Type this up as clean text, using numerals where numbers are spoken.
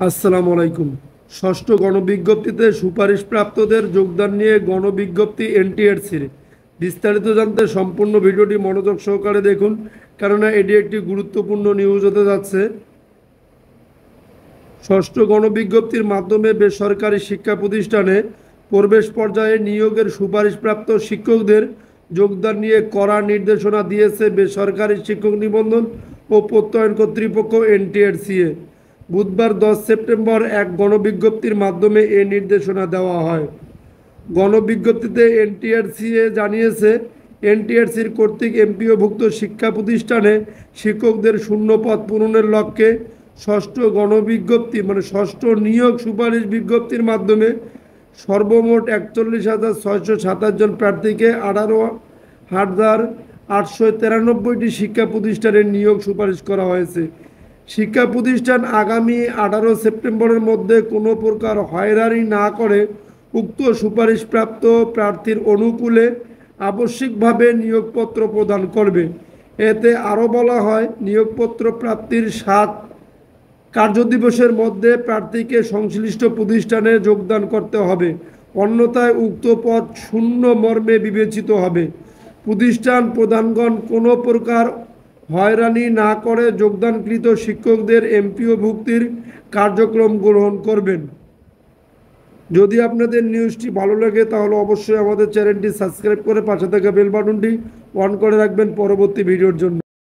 আসসালামু আলাইকুম। ষষ্ঠ গণবিজ্ঞপ্তিতে সুপারিশপ্রাপ্তদের যোগদান নিয়ে গণবিজ্ঞপ্তি এনটিআরসির বিস্তারিত জানতে সম্পূর্ণ ভিডিওটি মনোযোগ সহকারে দেখুন, কেননা এটি একটি গুরুত্বপূর্ণ নিউজ হতে যাচ্ছে। ষষ্ঠ গণবিজ্ঞপ্তির মাধ্যমে বেসরকারি শিক্ষা প্রতিষ্ঠানে প্রবেশ পর্যায়ে নিয়োগের সুপারিশপ্রাপ্ত শিক্ষকদের যোগদান নিয়ে কড়া নির্দেশনা দিয়েছে বেসরকারি শিক্ষক নিবন্ধন ও প্রত্যয়ন কর্তৃপক্ষ এনটিআরসিএ। বুধবার 10 সেপ্টেম্বর এক গণবিজ্ঞপ্তির মাধ্যমে এ নির্দেশনা দেওয়া হয়। গণবিজ্ঞপ্তিতে এনটিআরসিএ জানিয়েছে, এনটিআরসির কর্তৃক এমপিওভুক্ত শিক্ষা প্রতিষ্ঠানে শিক্ষকদের শূন্য পদ পূরণের লক্ষ্যে ষষ্ঠ গণবিজ্ঞপ্তি ষষ্ঠ নিয়োগ সুপারিশ বিজ্ঞপ্তির মাধ্যমে সর্বমোট 41,627 জন প্রার্থীকে 18,893টি শিক্ষা প্রতিষ্ঠানের নিয়োগ সুপারিশ করা হয়েছে। শিক্ষা প্রতিষ্ঠান আগামী 18 সেপ্টেম্বরের মধ্যে কোনো প্রকার হয়রানি না করে উক্ত সুপারিশপ্রাপ্ত প্রার্থীর অনুকূলে আবশ্যিকভাবে নিয়োগপত্র প্রদান করবে। এতে আরও বলা হয়, নিয়োগপত্র প্রাপ্তির 7 কার্যদিবসের মধ্যে প্রার্থীকে সংশ্লিষ্ট প্রতিষ্ঠানে যোগদান করতে হবে, অন্যথায় উক্ত পদ শূন্য মর্মে বিবেচিত হবে। প্রতিষ্ঠান প্রধানগণ কোনো প্রকার হয়রানি না করে যোগদানকৃত শিক্ষকদের এমপিও ভুক্তির কার্যক্রম গ্রহণ করবেন। যদি আপনাদের নিউজটি ভালো লাগে তাহলে অবশ্যই আমাদের চ্যানেলটি সাবস্ক্রাইব করে পাশে থাকা বেল বাটনটি অন করে রাখবেন পরবর্তী ভিডিওর জন্য।